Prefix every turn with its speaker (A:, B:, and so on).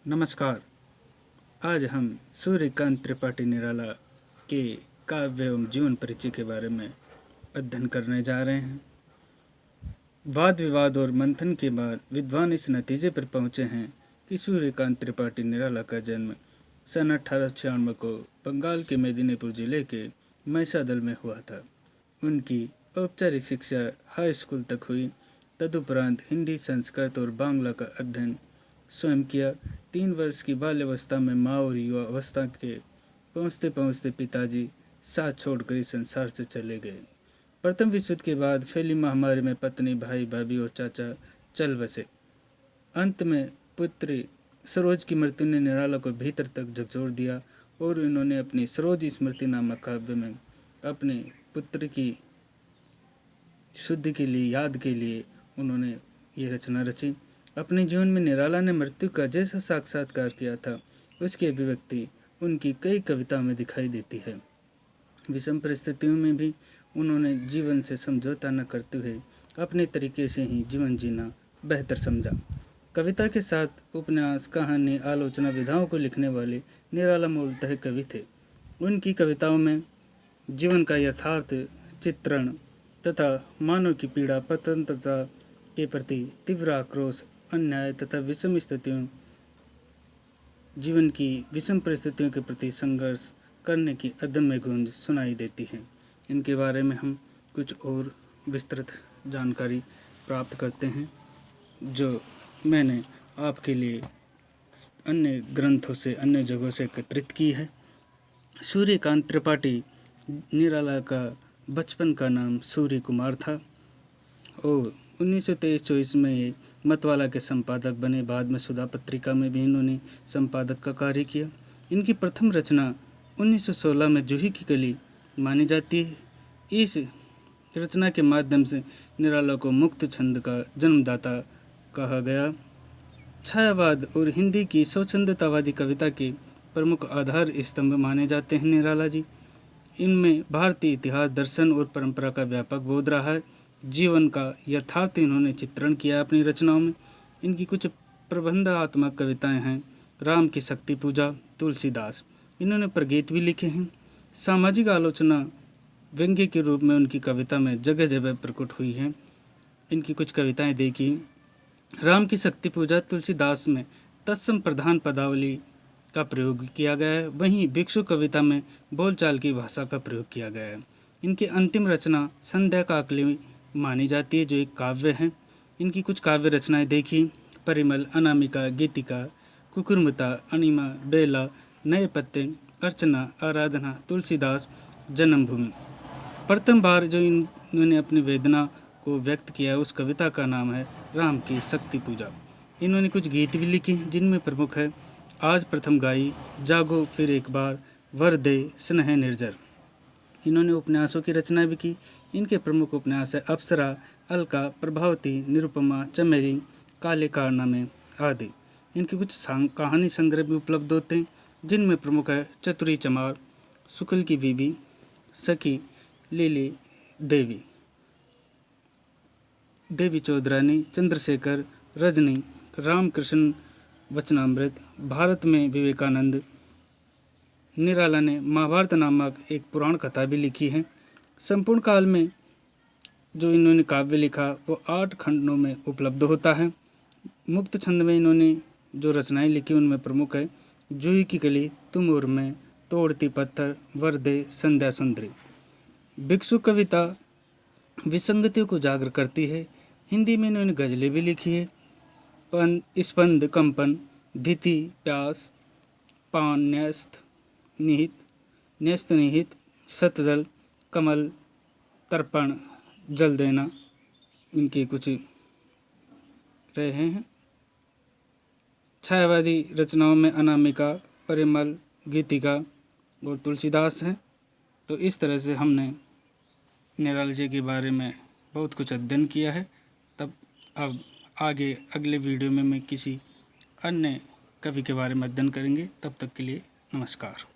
A: नमस्कार। आज हम सूर्यकांत त्रिपाठी निराला के काव्य एवं जीवन परिचय के बारे में अध्ययन करने जा रहे हैं। वाद विवाद और मंथन के बाद विद्वान इस नतीजे पर पहुंचे हैं कि सूर्यकांत त्रिपाठी निराला का जन्म सन 1896 को बंगाल के मेदिनीपुर जिले के महिषादल में हुआ था। उनकी औपचारिक शिक्षा हाई स्कूल तक हुई। तदुपरांत हिंदी, संस्कृत और बांग्ला का अध्ययन स्वयं किया। 3 वर्ष की बाल्यावस्था में माँ और युवा अवस्था के पहुँचते पहुँचते पिताजी साथ छोड़कर इस संसार से चले गए। प्रथम विश्व युद्ध के बाद फैली महामारी में पत्नी, भाई, भाभी और चाचा चल बसे। अंत में पुत्री सरोज की मृत्यु ने निराला को भीतर तक झकझोर दिया और इन्होंने अपनी सरोज स्मृति नामक काव्य में अपने पुत्र की शुद्धि के लिए, याद के लिए उन्होंने ये रचना रची। अपने जीवन में निराला ने मृत्यु का जैसा साक्षात्कार किया था, उसकी अभिव्यक्ति उनकी कई कविताओं में दिखाई देती है। विषम परिस्थितियों में भी उन्होंने जीवन से समझौता न करते हुए अपने तरीके से ही जीवन जीना बेहतर समझा। कविता के साथ उपन्यास, कहानी, आलोचना विधाओं को लिखने वाले निराला मूलतः कवि थे। उनकी कविताओं में जीवन का यथार्थ चित्रण तथा मानव की पीड़ा, स्वतंत्रता के प्रति तीव्र आक्रोश, अन्याय तथा विषम स्थितियों, जीवन की विषम परिस्थितियों के प्रति संघर्ष करने की अदम्य गूंज सुनाई देती है। इनके बारे में हम कुछ और विस्तृत जानकारी प्राप्त करते हैं, जो मैंने आपके लिए अन्य ग्रंथों से, अन्य जगहों से एकत्रित की है। सूर्यकांत त्रिपाठी निराला का बचपन का नाम सूर्य कुमार था और 1923-24 में ये मतवाला के संपादक बने। बाद में सुधा पत्रिका में भी इन्होंने संपादक का कार्य किया। इनकी प्रथम रचना 1916 में जूही की कली मानी जाती है। इस रचना के माध्यम से निराला को मुक्त छंद का जन्मदाता कहा गया। छायावाद और हिंदी की स्वच्छंदतावादी कविता के प्रमुख आधार स्तंभ माने जाते हैं निराला जी। इनमें भारतीय इतिहास, दर्शन और परंपरा का व्यापक बोध रहा है। जीवन का यथार्थ इन्होंने चित्रण किया अपनी रचनाओं में। इनकी कुछ प्रबंधात्मक कविताएं हैं। राम की शक्ति पूजा, तुलसीदास। इन्होंने प्रगीत भी लिखे हैं। सामाजिक आलोचना व्यंग्य के रूप में उनकी कविता में जगह जगह प्रकट हुई है। इनकी कुछ कविताएं देखी। राम की शक्ति पूजा, तुलसीदास में तत्सम प्रधान पदावली का प्रयोग किया गया है। वहीं भिक्षु कविता में बोलचाल की भाषा का प्रयोग किया गया है। इनकी अंतिम रचना संध्या काकली मानी जाती है, जो एक काव्य है। इनकी कुछ काव्य रचनाएं देखी। परिमल, अनामिका, गीतिका, कुकुरमुता, अनिमा, बेला, नए पत्ते, अर्चना, आराधना, तुलसीदास, जन्मभूमि। प्रथम बार जो इन्होंने अपनी वेदना को व्यक्त किया, उस कविता का नाम है राम की शक्ति पूजा। इन्होंने कुछ गीत भी लिखे, जिनमें प्रमुख है आज प्रथम गाई, जागो फिर एक बार, वर दे स्नेह निर्जर। इन्होंने उपन्यासों की रचना भी की। इनके प्रमुख उपन्यास है अप्सरा, अलका, प्रभावती, निरुपमा, चमेली, काले कारनामे आदि। इनके कुछ कहानी संग्रह भी उपलब्ध होते हैं, जिनमें प्रमुख है चतुरी चमार, शुक्ल की बीबी, सखी, लीली देवी, देवी चौधरानी, चंद्रशेखर, रजनी, रामकृष्ण वचनामृत, भारत में विवेकानंद। निराला ने महाभारत नामक एक पुराण कथा भी लिखी है। संपूर्ण काल में जो इन्होंने काव्य लिखा वो 8 खंडों में उपलब्ध होता है। मुक्त छंद में इन्होंने जो रचनाएं लिखी उनमें प्रमुख है जूही की कली, तुम और मैं, तोड़ती पत्थर, वरदे, संध्या सुंदरी। भिक्षु कविता विसंगतियों को जागर करती है। हिंदी में इन्होंने गज़लें भी लिखी है। स्पंद, कंपन, धिति, प्यास, पान, न्यस्त निहित, सतदल, कमल, तर्पण, जल देना, इनके कुछ रहे हैं। छायावादी रचनाओं में अनामिका, परिमल, गीतिका और तुलसीदास हैं। तो इस तरह से हमने निराला जी के बारे में बहुत कुछ अध्ययन किया है। अब आगे अगले वीडियो में मैं किसी अन्य कवि के बारे में अध्ययन करेंगे। तब तक के लिए नमस्कार।